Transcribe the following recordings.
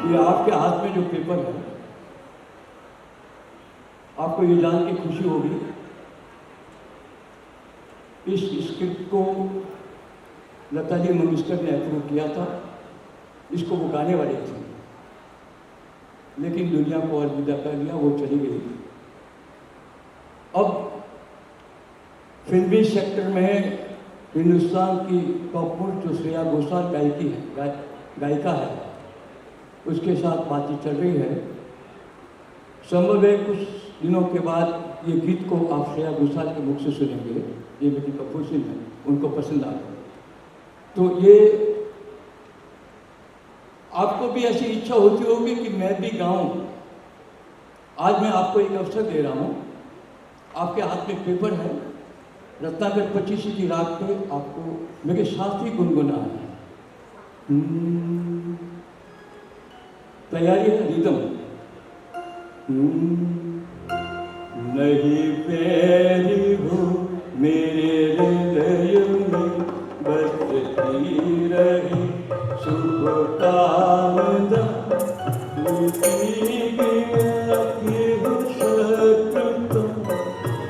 ये आपके हाथ में जो पेपर है, आपको ये जान के खुशी होगी, इस स्क्रिप्ट को लता जी मंगेशकर ने अप्रूव किया था। इसको वो गाने वाली थी, लेकिन दुनिया को अलविदा कर दिया, वो चली गई। अब फिल्मी सेक्टर में हिंदुस्तान की टॉप मोस्ट जो श्रेया घोषाल गायिका है, उसके साथ बातें चल रही है। संभव है कुछ दिनों के बाद ये गीत को आप श्रेया घोषाल के मुख से सुनेंगे। ये मेरी कपूर है, उनको पसंद आए तो ये आपको भी ऐसी इच्छा होती होगी कि मैं भी गाऊं। आज मैं आपको एक अवसर दे रहा हूं। आपके हाथ में पेपर है, रत्नाकर 25 की राग पे आपको मेरे साथ ही गुनगुनाना है। तैयारी है? रिदम नहीं पैरी हो मेरे हृदय में बसती रही शुभकामना,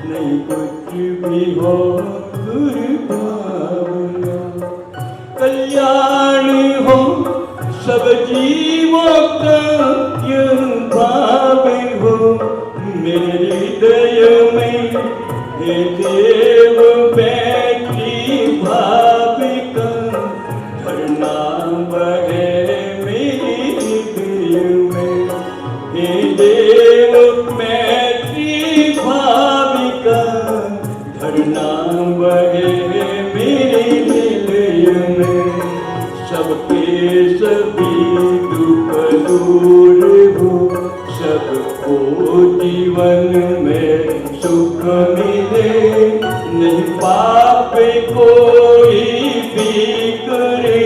नहीं कुछ भी हो दुर्भावना। कल्याण हो सब जीवों का यह भाव हो मेरे हृदय में, हे देव बैठी भाविका धरना बहे मेरे हृदय में। हे देव बैठी भाविका धरना बहे मेरे हृदय में। सबके सभी दुख दूर हो, सबको जीवन में सुख मिले, नहीं पाप कोई भी करे,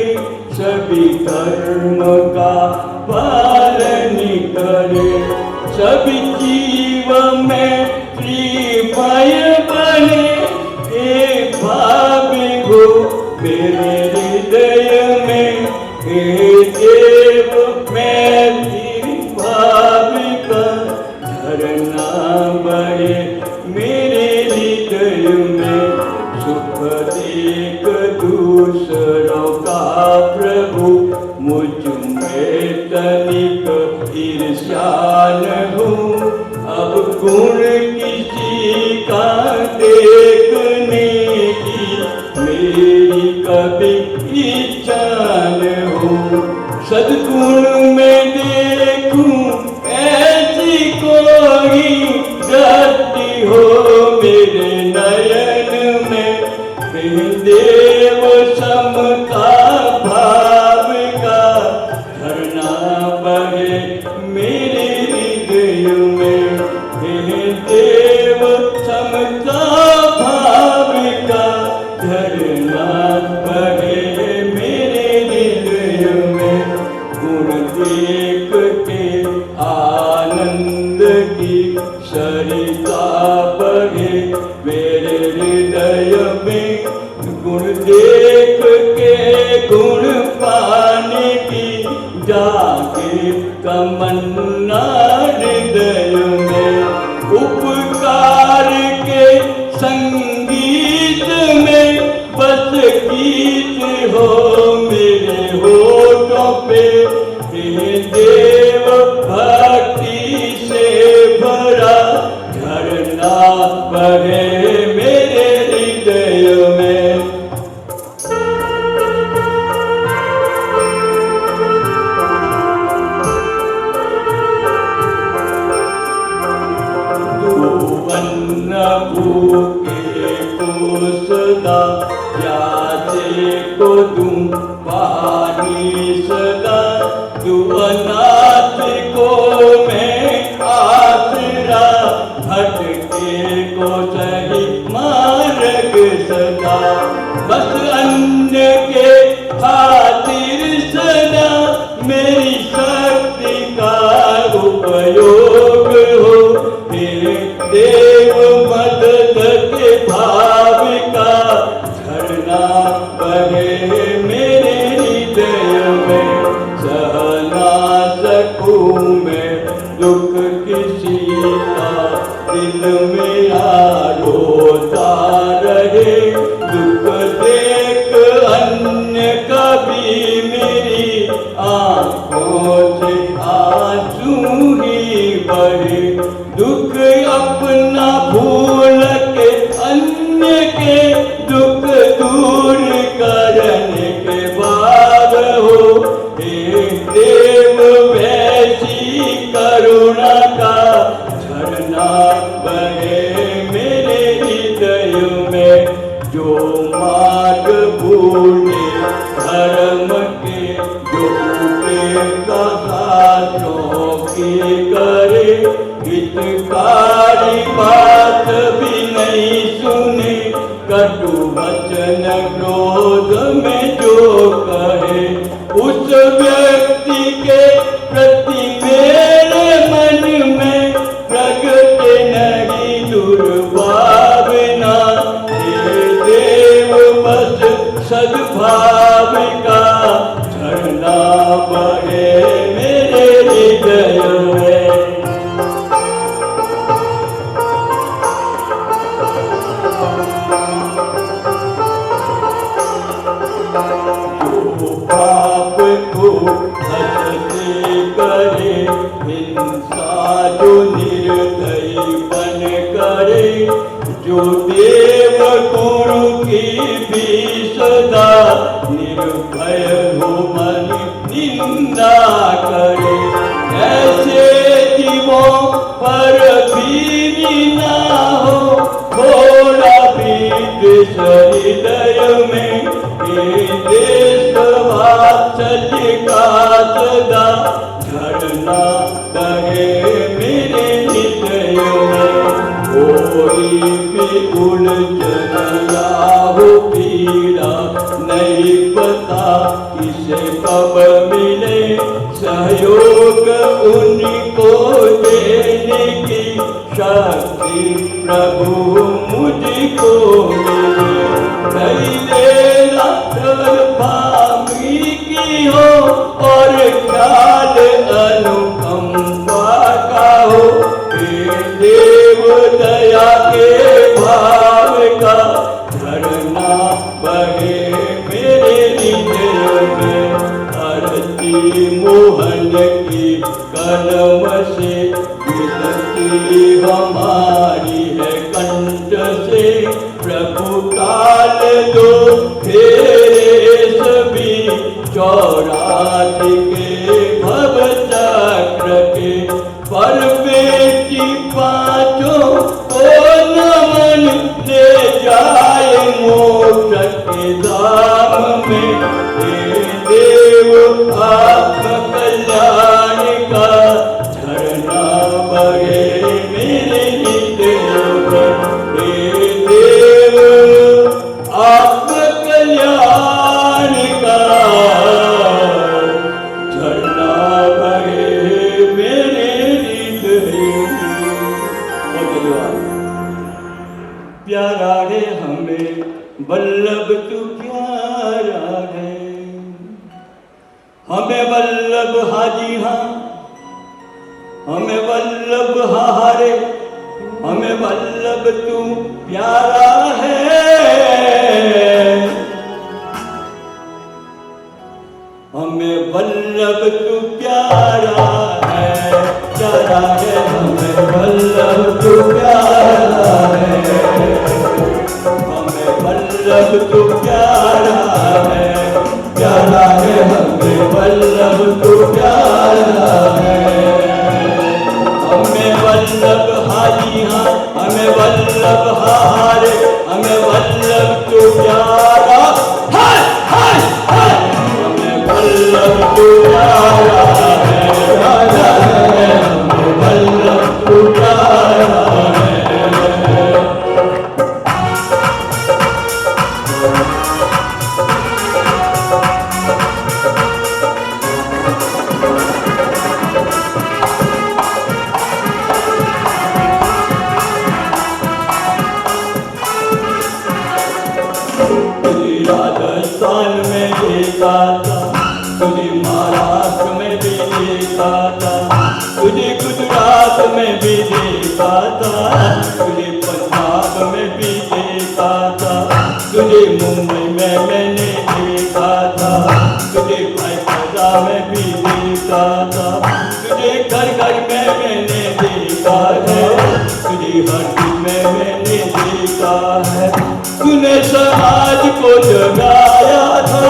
सभी धर्म का पालन करे, सभी जीव में प्रियमय बने, एक भाव हो मेरे हृदय में। हे देव मैं भाविका धरना बहे मेरे हृदय में। सुख देख दूसरों का प्रभु मुझ में तनिक ईर्ष्या न हो, अब गुण किसी का देखने की मेरी कभी इच्छा न हो। सद्गुण में देखूं ऐसी कोई गति हो मेरे नयन में। हे देव समता भाव का धरना बहे मेरे हृदय में। हे देव समता भाव का धरना बहे मेरे हृदय में। गुण देख के आनंद की सरिता बहे मेरे हृदय में। गुण देख के गुण पाने की जागे तमन्ना हृदय में। उपकार के संगीत में बस गीत हो मेरे होठों पे। हे देव भक्ति से भरा झरना बहे मेरे हृदय में। दो अन्न भूखे को सदा, प्यासे को दूं पानी सदा। दो अनाथ को मैं आसरा, भटके को सही मार्ग सदा। बस अन्न के खातिर सदा मेरी शक्ति का उपयोग हो। हे देव मदद के भाव का झरना बहे मेरे हृदय में। सहना रखूं मैं दुख किसी का, दिल मेरा रोता रहे। दुख देख अन्य कभी मेरी आंखों से आंसू ही बहे। दुख अपना भूल के अन्य के दुख दूर करने के बाद हो। हे देव वैसी करुणा का झरना बहे मेरे हृदय में। जो मार्ग भूले धर्म के, जो उपेक्षा शास्त्रों की करे, हितकारी बात भी नहीं सुने, कटु वचन क्रोध में जो कहे, उस व्यक्ति के प्रति मेरे मन में प्रगटे नहीं दुर्भावना। हे देव बस सद्भाव का झरना बहे मेरे हृदय में। पाप को हंसते करे, हिंसा जो निर्दयी बन करे, जो देव गुरु की भी सदा निर्भय हो मन निंदा करे। ऐसे जीवों पर भी ना हो थोड़ा भी द्वेष हृदय में। सच का सदा झरना बहे मेरे हृदय में। कोई भी उलझन या हो पीड़ा नहीं पता किसे कब मिले, सहयोग उनको देने की शक्ति प्रभु मुझको मिले। की हो और ख्याल अनुकंपा का हो। हे देव दया के भाव का झरना बहे मेरे हृदय में। आरती मोहन की कलम से विनती हमारी है कंठ से, प्रभु टाल दो फेरे सभी 84 के भव चक्र के। पर बेटी पांचों को नमन ले जाए मोक्ष के धाम में। हे देव आत्म कल्याण का झरना बहे मेरे हृदय में। हे देव आत्म कल्याण का झरना बहे मेरे हृदय में। प्यारा है हमें वल्लभ तू प्यारा है, हमें वल्लभ हाजी हाँ, हमें वल्लभ हारे, हमें वल्लभ तू प्यारा है। हमें वल्लभ तू प्यारा है, प्यारा है हमें वल्लभ तू प्यारा है। हमें वल्लभ तू प्यारा है, प्यारा है हमें वल्लभ तू प्यारा है। हमें वल्लभ हाजी हाँ, हमें वल्लभ हारे, हमें वल्लभ तू प्यारा है, हमें वल्लभ तू प्यारा है, प्यारा है हमें वल्लभ तू प्यारा है। था, तुझे गुजरात में भी देखा था, तुझे पंजाब में भी देखा था, तुझे मुंबई में मैंने देखा था, तुझे पैसा में भी देखा था, तुझे घर घर में मैंने देखा है, तुझे हर चीज में मैंने देखा है। तूने समाज को जगाया था,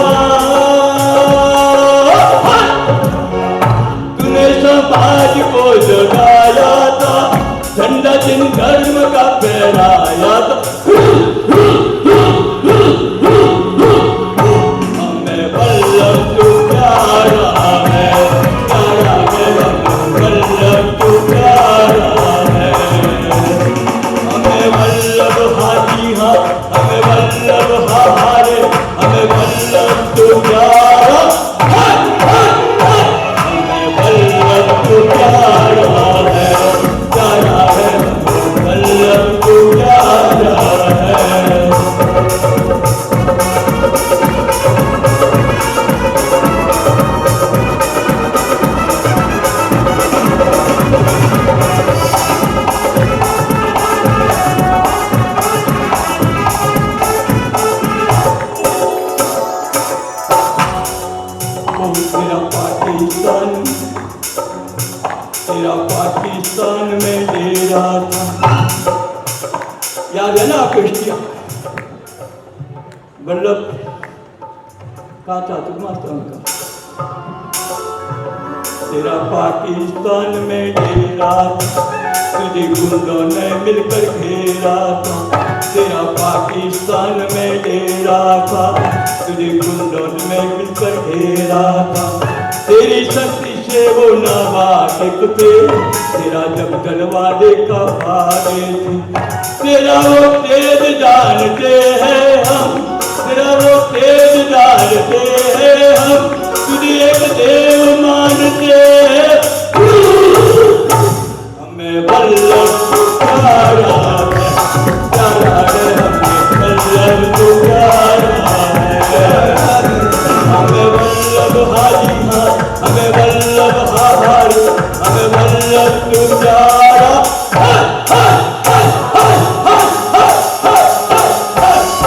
तूने समाज को जगाया था, झंडा जिन धर्म का फहराया था। हमें वल्लभ तू प्यारा है, प्यारा है, हमें वल्लभ तू प्यारा है, हमें वल्लभ हाजी हाँ, हमें वल्लभ हारे, हमें वल्लभ तू प्यारा, हमें वल्लभ तू प्यारा है, प्यारा है, हमें वल्लभ तू प्यारा है। तेरा पाकिस्तान में डेरा था, याद है ना कृष्णिया वल्लभ कहा था तुम्हारा उनका, तेरा पाकिस्तान में डेरा था, तुझे गुंडों ने मिलकर घेरा था, तेरा पाकिस्तान में डेरा था, तुझे गुंडों ने मिलकर घेरा था, तेरी शक्ति से वो नावाकिफ थे, तेरा जब जलवादे का भारे थे, तेरा वो तेज जानते हैं हम, तेरा वो तेज जानते हैं हम, तुझे एक देव मानते हैं, हमें वल्लभ तू प्यारा है, प्यारा है, हमें वल्लभ तू प्यारा है, हमें वल्लभ हाजी हाँ, हमें वल्लभ हारी, हमें वल्लभ तू प्यारा,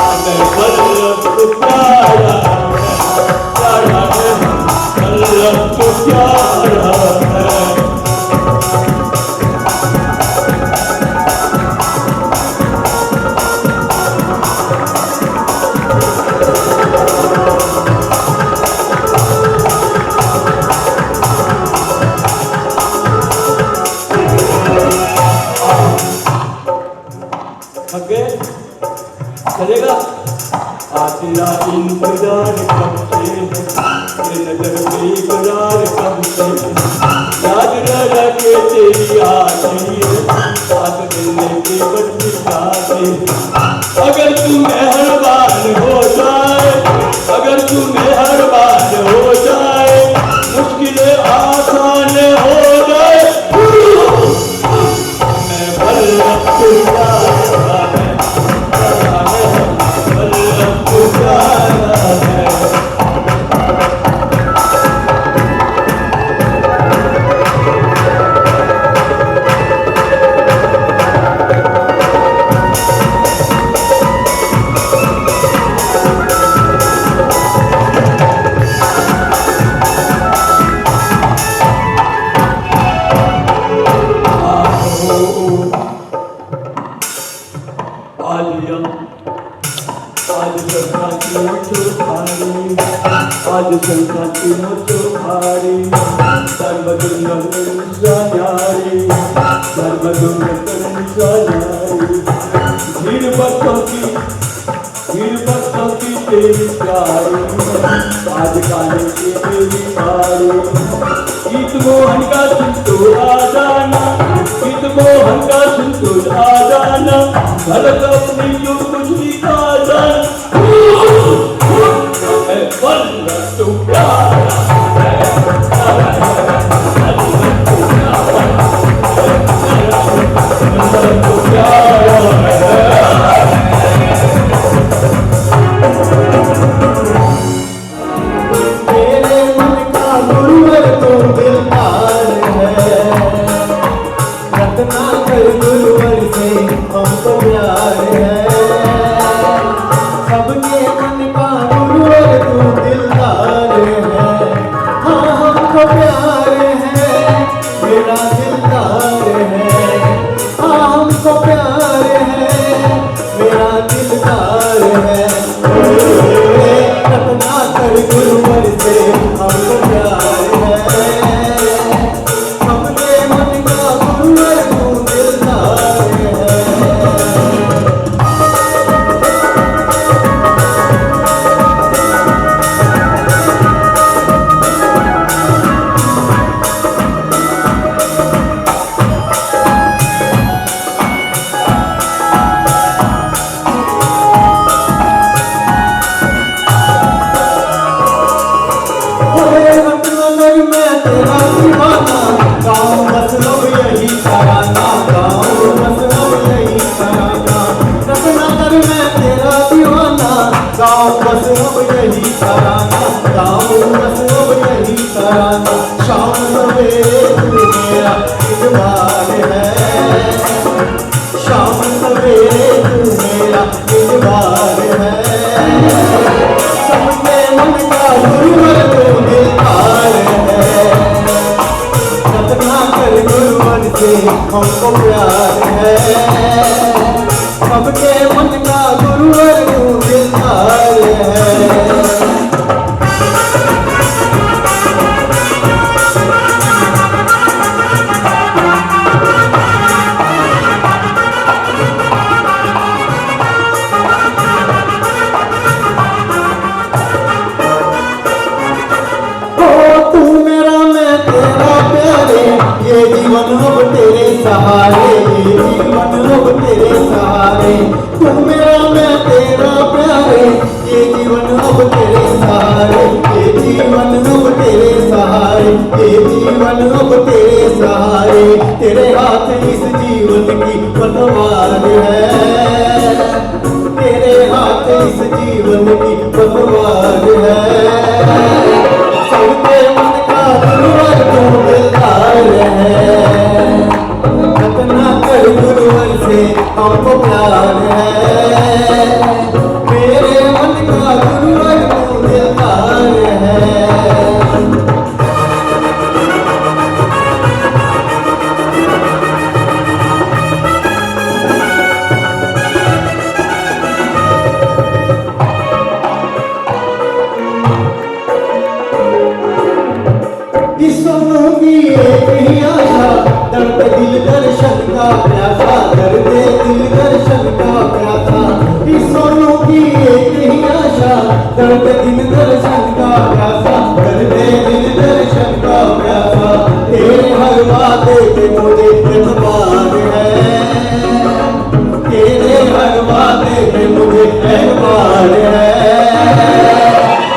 हमें वल्लभ तू प्यारा है, प्यारा है, वल्लभ तू प्यारा है। चलेगा तेरा इंतजार कब से है, ये नजर बेकरार कब से है, याद रह के तेरी आती है, साथ मिलने के बच्चे जाते, अगर तू मेहरबान हो जाए, अगर तू मेहरबान हो जाए, मुश्किलें आसान हो जाए, मैं वल्लभ तू प्यारा है, वल्लभ तू प्यारा है। आज संक्रांति मुझे भारी, सर्वदुर्गा न्यारी, सर्वदुर्गा न्यारी, भीड़ भक्तों की तेरी प्यारी, आज गाने की तेरी बारी, गीत मोहन का सुन तो आ जाना, गीत मोहन का सुन तो आ जाना, घर अपनी जो कुछ भी खा जाना, वल्लभ तू प्यारा है, वल्लभ तू प्यारा है, वल्लभ तू प्यारा है। मेरे मन का गुरुवर तू दिलदार मेरा इतबार है, शाम सवेरे तू मेरा इतबार है। सबके मन का गुरुवर तू दिलदार है, रत्ना कर गुरुवर से हमको प्यार है। सबके मन का गुरुवर तू दिलदार है। ये जीवन अब तेरे सहारे, ये जीवन अब तेरे सहारे, तू मेरा मैं तेरा प्यारे। ये जीवन अब तेरे सहारे, ये जीवन अब तेरे सहारे, ये जीवन अब तेरे सहारे। तेरे हाथ इस जीवन की पतवार है, तेरे हाथ इस जीवन की पतवार है। सबके मन का गुरुवर तू दिलदार है, रत्ना कर गुरुवर से हमको प्यार है। मेरे मन का गुरुवर तू दिलदार है। सोनों की एक ही आशा, दर्द दिल दर्शन का प्यासा, दर्द दिल दर्शन का प्यासा। इस सोनों की एक ही आशा, दर्द दिल दर्शन का प्यासा, दर्द दिल दर्शन का प्यासा। तेरे हर वादे पे मुझे एतबार है, तेरे हर वादे पे मुझे एतबार है।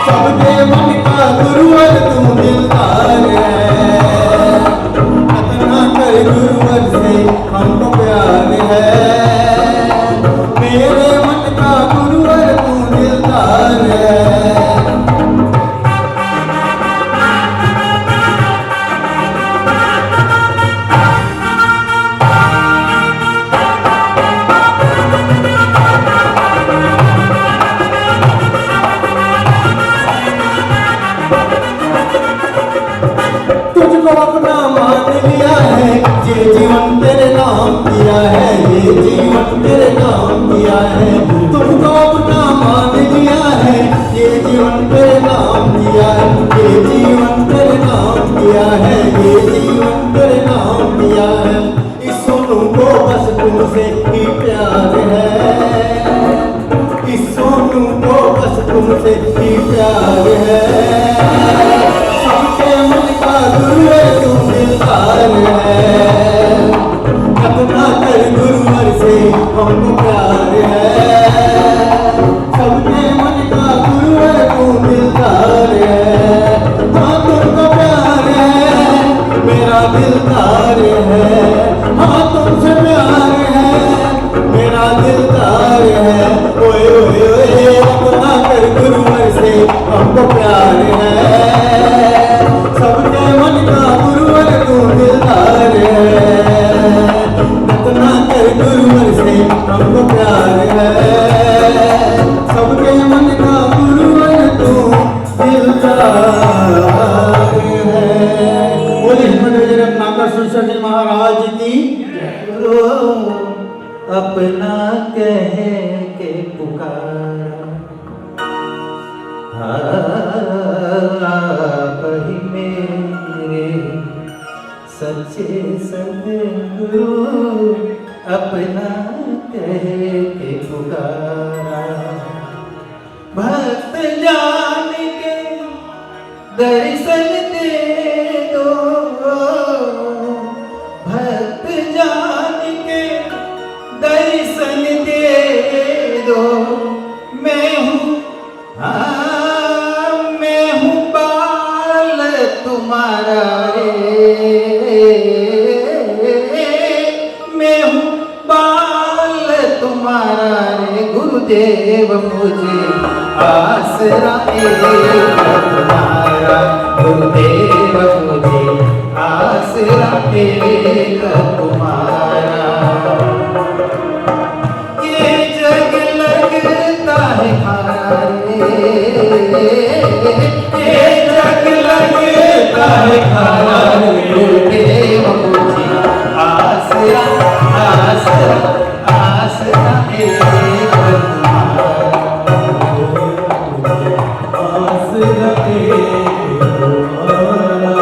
सबके मन का गुरुवर तू दिलदार है, रत्ना कर गुरुवर से हमको प्यार है। मेरे मन का गुरुवर तू दिलदार है। तुझको अपना मान लिया है, ये जीवन तेरे नाम किया है, ये जीवन तेरे नाम किया है। तुझको अपना मान लिया है, ये जीवन तेरे नाम किया है, ये जीवन तेरे नाम किया है, ये जीवन तेरे नाम किया है। इस सोनू को बस तुमसे ही प्यार है, इस सोनू को बस तुमसे ही प्यार है। सबके मन का गुरुवर तू दिलदार है, रत्ना कर गुरुवर से हमको प्यार है। सबके मन का गुरुवर तू दिलदार है। हाँ तुमको प्यार है, मेरा दिलदार है। हाँ तुमसे प्यार है, मेरा दिलदार है। ओए ओए ओए, रत्ना कर गुरुवर से हमको प्यार है। सबके मन का गुरुवर तू दिलदार है, रत्ना कर गुरुवर से हमको प्यार है। सबके मन का गुरुवर तू दिलदार है। बोले रत्नाकर सुरसरी महाराज की। गुरु अपना कह के पुकारा, आप ही मेरे सच्चे सद्गुरु, अपना कह के पुकारा। भक्त जान के दर्शन दे दो, भक्त जान के दर्शन दे दो। मैं हूँ बाल तुम्हारा रे, मैं हूँ बाल तुम्हारा रे। गुरुदेव मुझे आसरा तुम्हारा, गुरुदेव मुझे आसरा आसरा एक तुम्हारा। ये जग लगता है खारा रे, ये जग लगता है खारा रे, मुझे आसरा आसरा आसरा एक तुम्हारा। आसरा एक तुम्हारा।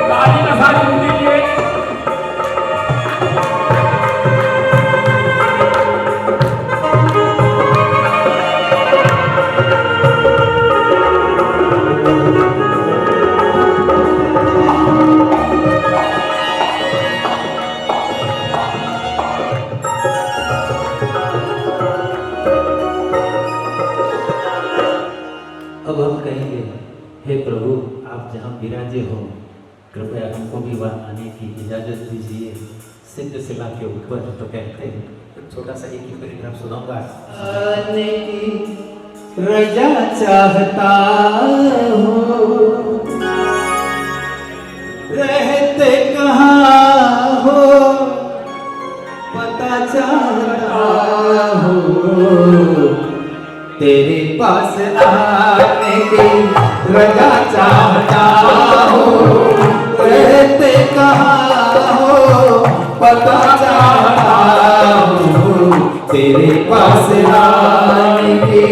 ताली का साथ उनके लिए। अब हम कहेंगे, हे प्रभु आप जहाँ विराजे हो कृपया हमको भी वहाँ आने की इजाज़त दीजिए। सिद्ध शिला के ऊपर तो कहते हैं, तो छोटा सा एक ही पैराग्राफ सुनाऊंगा। आने की रजा चाहता हूँ, रहते कहाँ हो पता चाहता हूँ, तेरे पास आने की रजा चाहता हूँ, रहते कहाँ हो पता चाहता हूँ, तेरे पास आने की।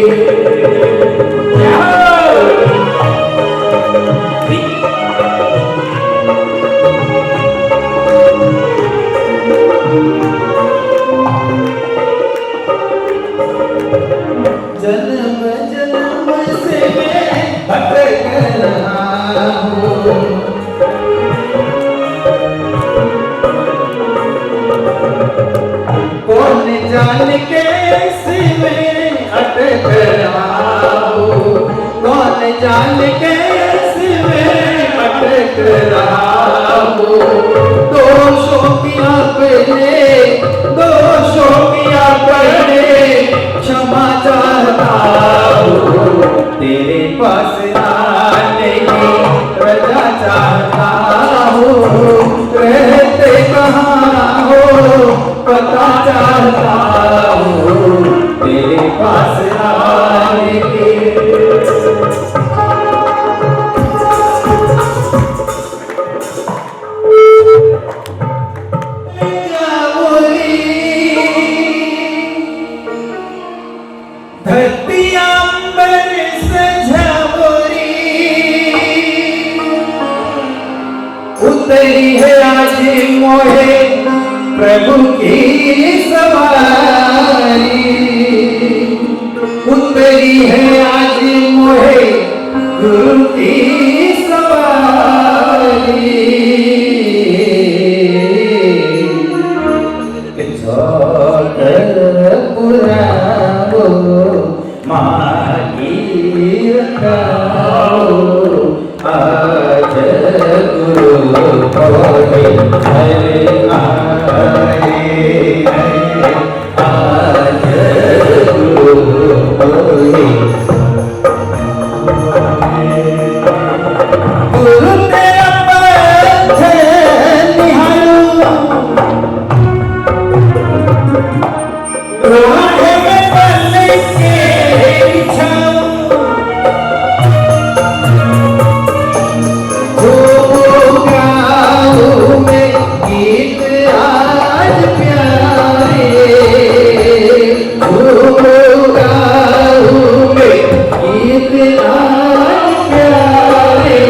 जन्म जन्म से मैं भटक रहा हूँ, कौन जाने कैसे मैं अटक रहा हूँ, कौन जाने कैसे मैं अटक रहा हूँ। दोषों की अपने दोषों की अपने क्षमा चाहता हूँ, तेरे पास आने की रजा चाहता हूँ, रहते कहाँ हो पता चाहता हूँ, तेरे पास आने की। धरती अंबर से झबोरी उतरी है आज मोहे प्रभु की सवारी, उतरी है आज मोहे गुरु की सवारी। पुराओ मागी रखाओ, आज गुरु होए हरे आए, आज गुरु होए। गुरु तेरा पथ निहारो, राहे में पल के बिछाओ, गाओ में गीत आज प्यारे, गाओ में गीत आज प्यारे।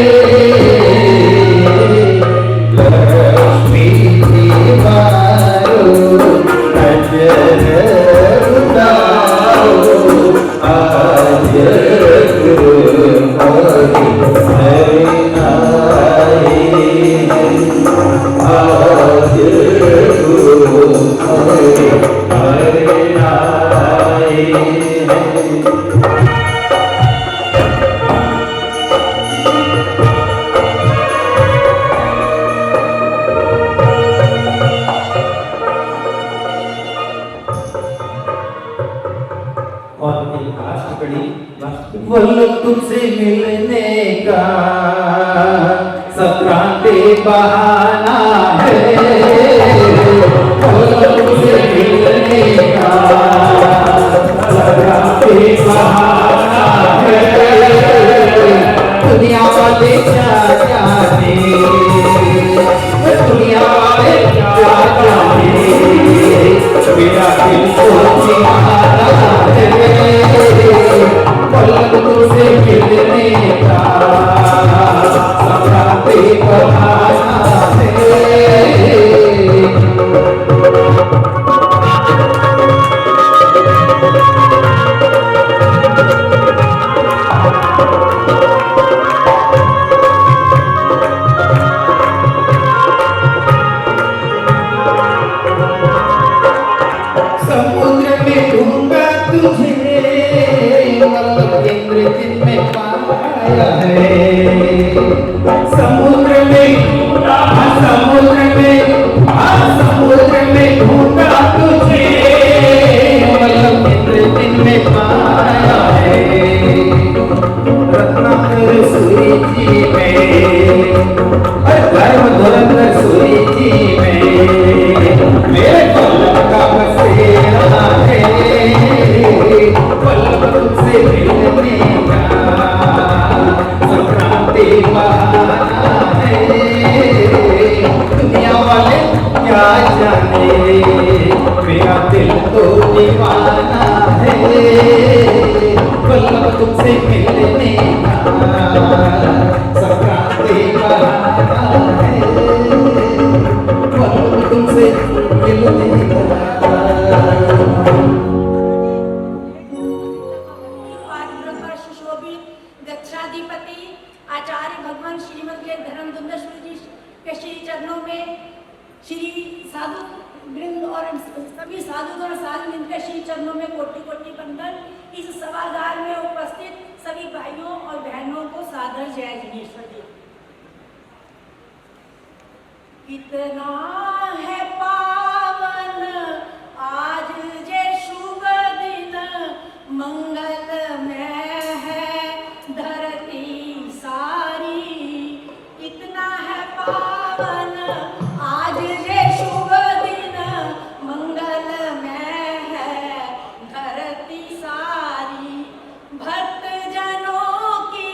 लक्ष्मी दीवारो नजर उतारो, आज गुरु होए हरे आए, आज गुरु होए हरे आए। और एक लास्ट कड़ी, लास्ट बोलो तुमसे मिलने का बहाना है तुझसे मिलने का, संक्रांति बहाना है। दुनिया वाले क्या जाने, दुनिया वाले क्या जाने, मेरा दिल तो दीवाना है पलक तुझसे मिलने का, संक्रांति बहाना है। समुद्र में ढूंढा तुझे इंद्र जिनमें पाया है, समुद्र में ढूंढा, समुद्र में ढूंढा तुझे इंद्र जिनमें पाया है, रत्नाकर सूरी जी में धर्म धुरंधर सूरी जी में मेरे पलक का बसेरा है, पलक तुझसे मिलने का, संक्रांति बहाना है। दुनिया वाले क्या जाने, मेरा दिल तो दीवाना है पलक तुझसे मिलने का, संक्रांति बहाना है पलक तुमसे मिलने का। सुशोभित गच्छाधिपति आचार्य भगवान श्रीमद धर्म दुंदश्वर जी के श्री चरणों में श्री साधु वृंद और सभी साधु और साधु वृंद के श्री चरणों में कोटि कोटि वंदन। इस सभागार में उपस्थित सभी भाइयों और बहनों को सादर जय जिनेश्वर जी। कितना है पावन आज जे शुभ दिन, मंगल में है धरती सारी। कितना है पावन आज जे शुभ दिन, मंगल में है धरती सारी। भक्त जनों की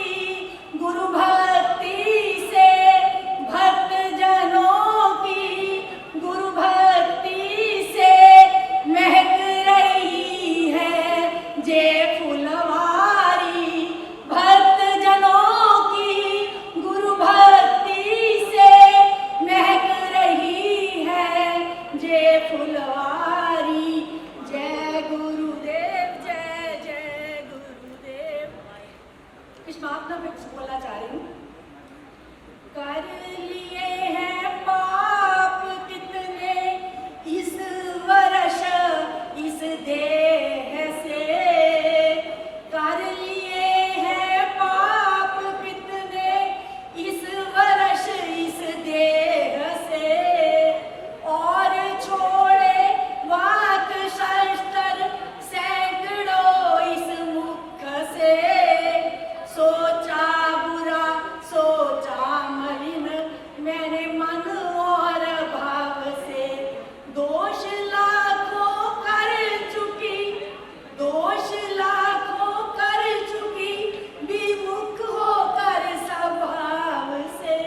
गुरु भक्ति से, भक्त जनों की गुरु भक्ति से महक रही है जे फुलवारी। भक्त जनों की गुरु भक्ति से महक रही है जे फुलवारी। जय गुरुदेव, जय जय गुरुदेव। इस महात्मा में कुछ बोलना चाह रही हूँ। कर लिए हैं पाप कितने इस वर्ष इस देह से, कर लिए हैं पाप कितने इस वर्ष इस देह से। और छोड़े वाक शस्त्र सैकड़ों इस मुख से। सोचा बुरा सोचा मलिन मैंने मन और भाव से। दोष लाखों कर चुकी, दोष लाखों कर चुकी, विमुख होकर स्वभाव से।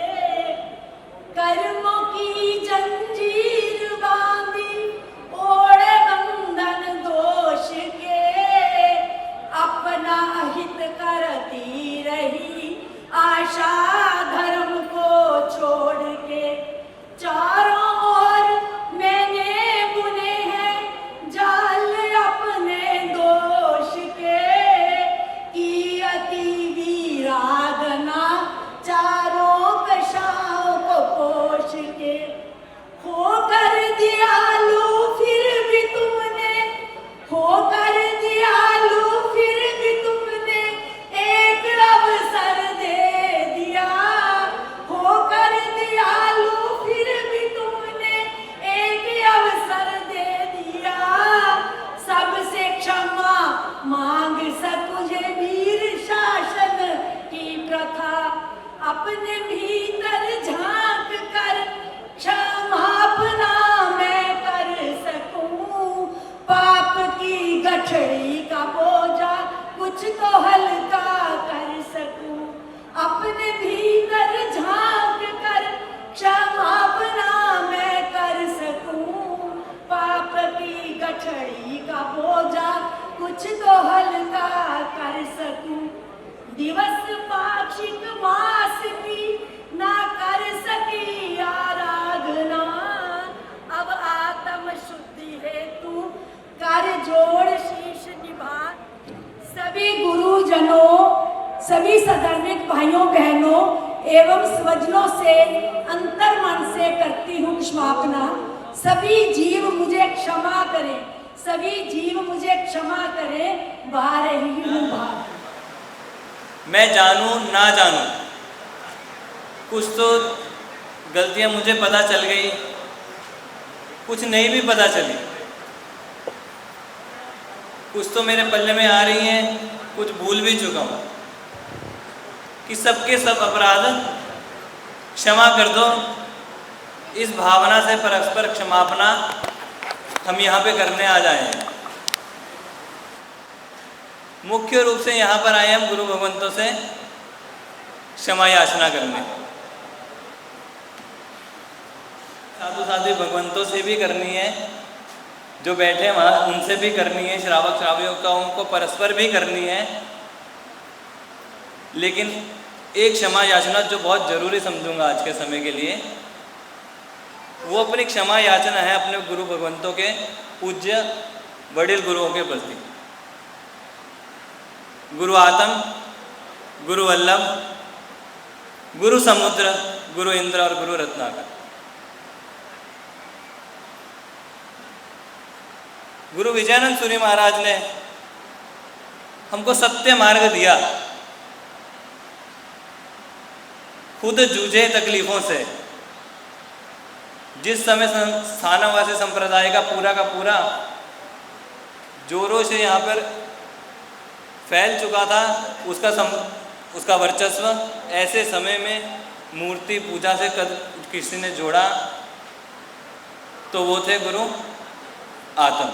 कर्मों की जंजीर बांधी ओढ़े बंधन दोष के। अपना हित करती रही आशा धर्म को छोड़ के। चारों ओर मैंने बुने हैं जाल अपने दोष के। की अति वीरागना चारों कशाओं को पोष के। होकर दियालु फिर भी तुमने, होकर दियालु फिर भी तुमने एक अवसर दे दिया। होकर दियालु फिर भी तुमने एक अवसर दे दिया। सबसे क्षमा मांग सकुझे वीर शासन की प्रथा। अपने भीतर झांक दिवस पाक्षिक मास की ना कर सकी आराधना, अब आत्म शुद्धि हेतु कर जोड़ शीश निभा। सभी गुरुजनों, सभी सदर्मिक भाइयों बहनों एवं स्वजनों से अंतर मन से करती हूँ क्षमापना। सभी जीव मुझे क्षमा करें, सभी जीव मुझे क्षमा करें, बाहर ही हूँ बाहर। मैं जानूं ना जानूं, कुछ तो गलतियां मुझे पता चल गई, कुछ नहीं भी पता चली, कुछ तो मेरे पल्ले में आ रही हैं, कुछ भूल भी चुका हूँ। कि सबके सब अपराध क्षमा कर दो, इस भावना से परस्पर क्षमापना हम यहाँ पे करने आ जाए हैं। मुख्य रूप से यहाँ पर आए हम गुरु भगवंतों से क्षमा याचना करने, साधु साधु भगवंतों से भी करनी है, जो बैठे वहाँ उनसे भी करनी है, श्रावक श्राविकाओं को परस्पर भी करनी है। लेकिन एक क्षमा याचना जो बहुत ज़रूरी समझूंगा आज के समय के लिए, वो अपनी क्षमा याचना है अपने गुरु भगवंतों के, पूज्य वडिल गुरुओं के प्रति। गुरु आतम, गुरु वल्लभ, गुरु समुद्र, गुरु इंद्र और गुरु रत्नाकर। गुरु विजयानंद सूरी महाराज ने हमको सत्य मार्ग दिया, खुद जूझे तकलीफों से। जिस समय स्थानवासी संप्रदाय का पूरा जोरों से यहाँ पर फैल चुका था उसका वर्चस्व, ऐसे समय में मूर्ति पूजा से किसी ने जोड़ा तो वो थे गुरु आतम।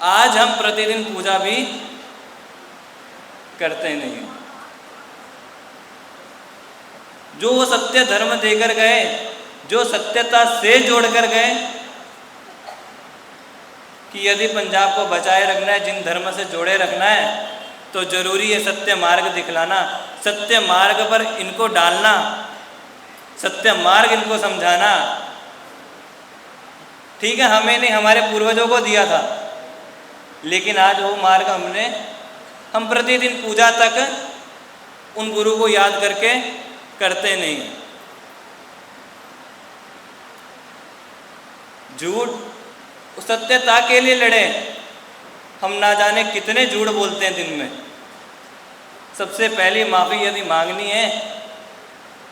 आज हम प्रतिदिन पूजा भी करते नहीं। जो वो सत्य धर्म देकर गए, जो सत्यता से जोड़कर गए कि यदि पंजाब को बचाए रखना है, जिन धर्म से जोड़े रखना है, तो जरूरी है सत्य मार्ग दिखलाना, सत्य मार्ग पर इनको डालना, सत्य मार्ग इनको समझाना। ठीक है, हमें नहीं, हमारे पूर्वजों को दिया था, लेकिन आज वो मार्ग हम प्रतिदिन पूजा तक उन गुरु को याद करके करते नहीं। झूठ, सत्यता के लिए लड़े, हम ना जाने कितने झूठ बोलते हैं दिन में। सबसे पहली माफ़ी यदि मांगनी है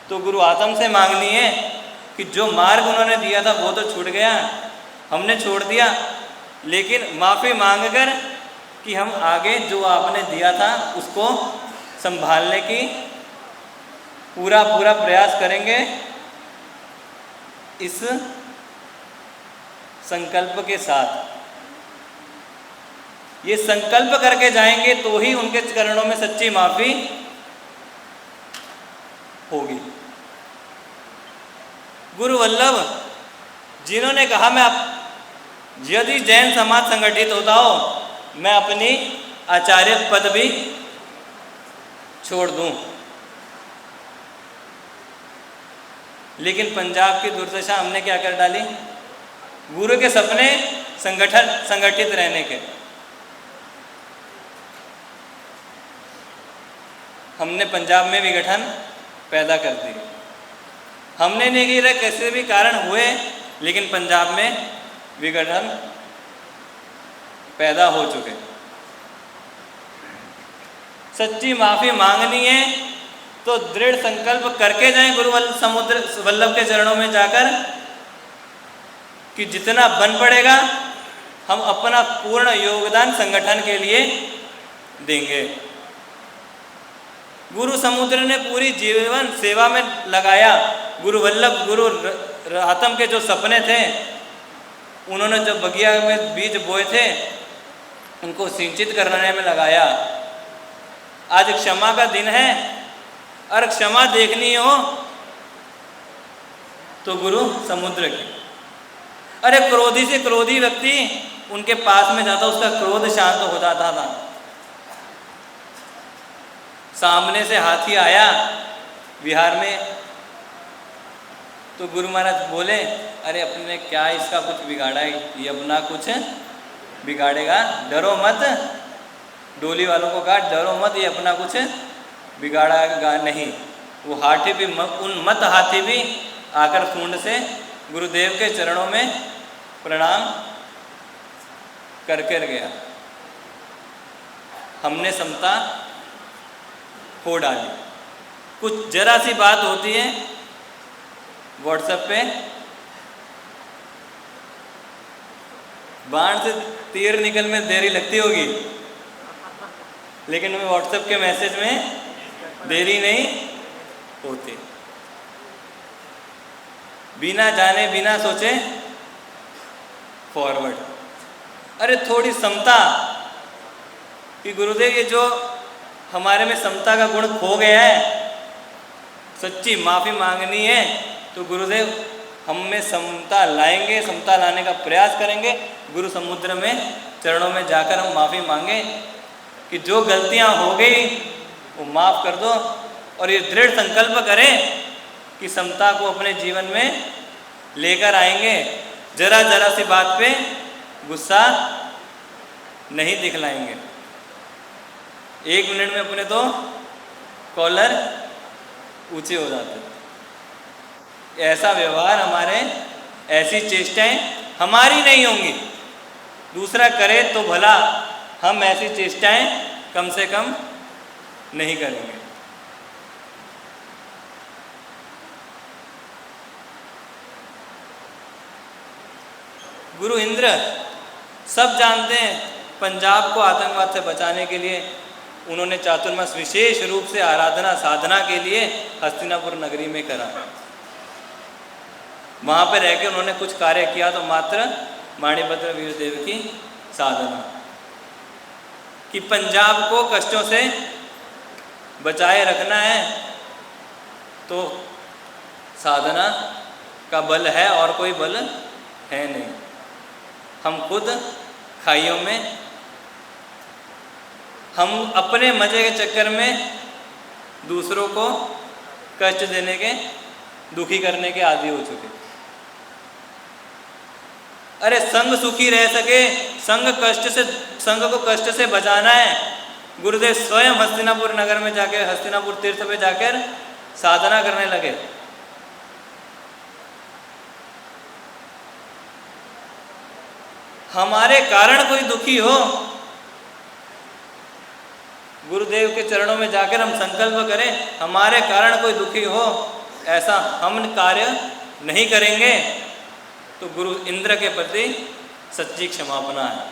तो गुरु आतम से मांगनी है कि जो मार्ग उन्होंने दिया था वो तो छूट गया, हमने छोड़ दिया, लेकिन माफ़ी मांगकर कि हम आगे जो आपने दिया था उसको संभालने की पूरा प्रयास करेंगे, इस संकल्प के साथ। ये संकल्प करके जाएंगे तो ही उनके चरणों में सच्ची माफ़ी होगी। गुरु वल्लभ जिन्होंने कहा मैं यदि जैन समाज संगठित होता हो मैं अपनी आचार्य पद भी छोड़ दूं, लेकिन पंजाब की दुर्दशा हमने क्या कर डाली? गुरु के सपने संगठित रहने के हमने पंजाब में विघटन पैदा कर दिए। हमने नहीं गिरे, कैसे भी कारण हुए, लेकिन पंजाब में विघटन पैदा हो चुके। सच्ची माफ़ी मांगनी है तो दृढ़ संकल्प करके जाएं गुरु समुद्र वल्लभ के चरणों में जाकर कि जितना बन पड़ेगा हम अपना पूर्ण योगदान संगठन के लिए देंगे। गुरु समुद्र ने पूरी जीवन सेवा में लगाया। गुरु वल्लभ, गुरु आतम के जो सपने थे, उन्होंने जो बगिया में बीज बोए थे उनको सिंचित करने में लगाया। आज क्षमा का दिन है और क्षमा देखनी हो तो गुरु समुद्र की। अरे क्रोधी से क्रोधी व्यक्ति उनके पास में जाता, उसका क्रोध शांत हो जाता था। सामने से हाथी आया बिहार में, तो गुरु महाराज बोले, अरे अपने क्या इसका कुछ बिगाड़ा है, ये अपना कुछ बिगाड़ेगा, डरो मत। डोली वालों को कहा, डरो मत, ये अपना कुछ बिगाड़ेगा नहीं। वो हाथी भी उन्मत्त हाथी भी आकर सूंड से गुरुदेव के चरणों में प्रणाम करके गया। हमने समता खो डाली। कुछ जरा सी बात होती है व्हाट्सएप पे, बाण से तीर निकल में देरी लगती होगी, लेकिन व्हाट्सएप के मैसेज में देरी नहीं होती। बिना जाने बिना सोचे फॉरवर्ड। अरे थोड़ी समता कि गुरुदेव ये जो हमारे में समता का गुण खो गया है, सच्ची माफ़ी मांगनी है, तो गुरुदेव हम में समता लाएंगे, समता लाने का प्रयास करेंगे। गुरु समुद्र में चरणों में जाकर हम माफ़ी मांगे कि जो गलतियां हो गई वो माफ़ कर दो, और ये दृढ़ संकल्प करें कि समता को अपने जीवन में लेकर आएंगे। जरा जरा सी बात पे गुस्सा नहीं दिखलाएंगे। 1 मिनट में अपने तो कॉलर ऊंचे हो जाते। ऐसा व्यवहार हमारे, ऐसी चेष्टाएं हमारी नहीं होंगी, दूसरा करे तो भला, हम ऐसी चेष्टाएं कम से कम नहीं करेंगे। गुरु इंद्र सब जानते हैं, पंजाब को आतंकवाद से बचाने के लिए उन्होंने चातुर्मास विशेष रूप से आराधना साधना के लिए हस्तिनापुर नगरी में करा। वहाँ पर रह के उन्होंने कुछ कार्य किया, तो मात्र माणिभद्र वीरदेव की साधना, कि पंजाब को कष्टों से बचाए रखना है, तो साधना का बल है और कोई बल है नहीं। हम खुद खाइयों में, हम अपने मजे के चक्कर में दूसरों को कष्ट देने के, दुखी करने के आदी हो चुके। अरे संग सुखी रह सके, संग को कष्ट से बचाना है। गुरुदेव स्वयं हस्तिनापुर नगर में जाकर, हस्तिनापुर तीर्थ पे जाकर साधना करने लगे। हमारे कारण कोई दुखी हो, गुरुदेव के चरणों में जाकर हम संकल्प करें, हमारे कारण कोई दुखी हो, ऐसा हम कार्य नहीं करेंगे, तो गुरु इंद्र के प्रति सच्ची क्षमापना है।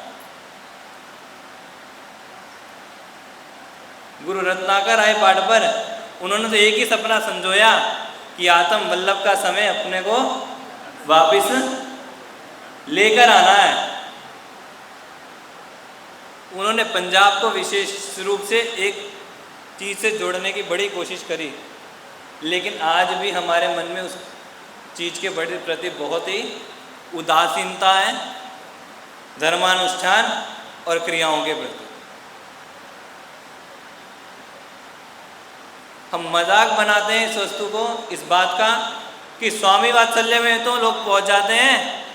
गुरु रत्नाकर आए पाठ पर, उन्होंने तो एक ही सपना संजोया कि आत्म वल्लभ का समय अपने को वापिस लेकर आना है। उन्होंने पंजाब को विशेष रूप से एक चीज़ से जोड़ने की बड़ी कोशिश करी, लेकिन आज भी हमारे मन में उस चीज़ के प्रति बहुत ही उदासीनता है, धर्मानुष्ठान और क्रियाओं के प्रति। हम मजाक बनाते हैं इस वस्तु को, इस बात का कि स्वामी वात्सल्य में तो लोग पहुंच जाते हैं,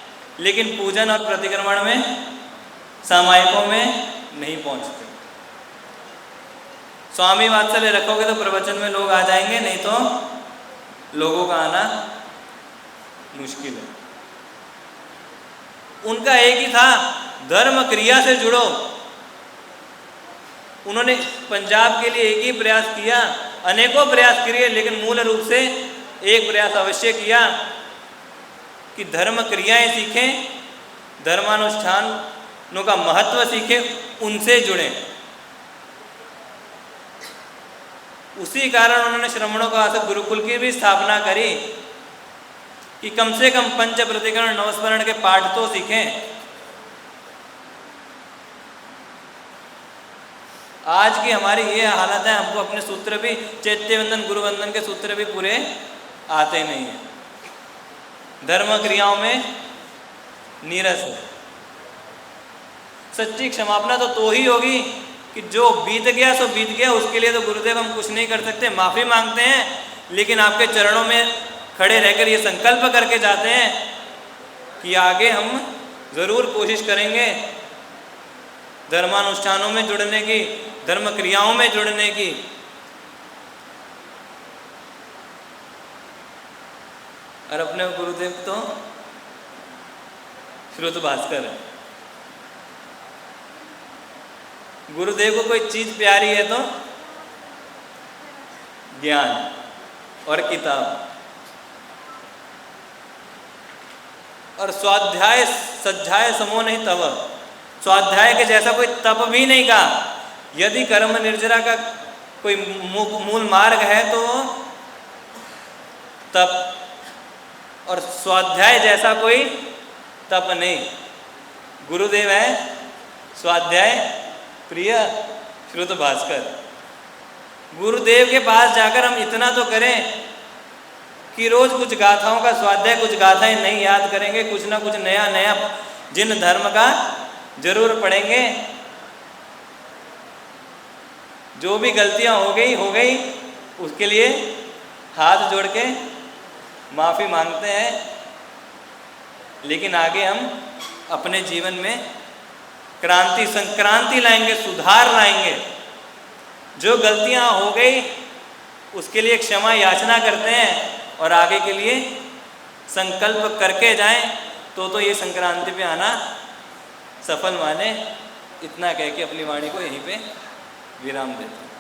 लेकिन पूजन और प्रतिक्रमण में, सामायिकों में नहीं पहुंचते। स्वामी वात्सल्य रखोगे तो प्रवचन में लोग आ जाएंगे, नहीं तो लोगों का आना मुश्किल है। उनका एक ही था, धर्म क्रिया से जुड़ो। उन्होंने पंजाब के लिए एक ही प्रयास किया, अनेकों प्रयास किए, लेकिन मूल रूप से एक प्रयास अवश्य किया कि धर्म क्रियाएं सीखें, धर्मानुष्ठानों का महत्व सीखें, उनसे जुड़ें। उसी कारण उन्होंने श्रमणों का गुरुकुल की भी स्थापना करी कि कम से कम पंच प्रतिकरण नवस्मरण के पाठ तो सीखें। आज की हमारी ये हालत है, हमको अपने सूत्र भी, चैत्य वंदन गुरु वंदन के सूत्र भी पूरे आते नहीं हैं, धर्म क्रियाओं में नीरस है। सच्ची क्षमापना तो ही होगी कि जो बीत गया सो बीत गया, उसके लिए तो गुरुदेव हम कुछ नहीं कर सकते, माफ़ी मांगते हैं, लेकिन आपके चरणों में खड़े रहकर ये संकल्प करके जाते हैं कि आगे हम ज़रूर कोशिश करेंगे धर्मानुष्ठानों में जुड़ने की, धर्म क्रियाओं में जुड़ने की। और अपने गुरुदेव तो श्रुत भास्कर है। गुरुदेव को कोई चीज प्यारी है तो ज्ञान और किताब, और स्वाध्याय सज्जाय समो नहीं तब, स्वाध्याय के जैसा कोई तप भी नहीं कहा। यदि कर्म निर्जरा का कोई मूल मार्ग है तो तप, और स्वाध्याय जैसा कोई तप नहीं। गुरुदेव है स्वाध्याय प्रिय श्रुत भास्कर। गुरुदेव के पास जाकर हम इतना तो करें कि रोज कुछ गाथाओं का स्वाध्याय, कुछ गाथाएं नहीं याद करेंगे, कुछ ना कुछ नया नया जिन धर्म का जरूर पढ़ेंगे। जो भी गलतियां हो गई, उसके लिए हाथ जोड़ के माफ़ी मांगते हैं, लेकिन आगे हम अपने जीवन में संक्रांति लाएंगे, सुधार लाएंगे। जो गलतियां हो गई उसके लिए क्षमा याचना करते हैं और आगे के लिए संकल्प करके जाएं, तो ये संक्रांति पे आना सफल माने। इतना कह के अपनी वाणी को यहीं पे विराम देता हूँ।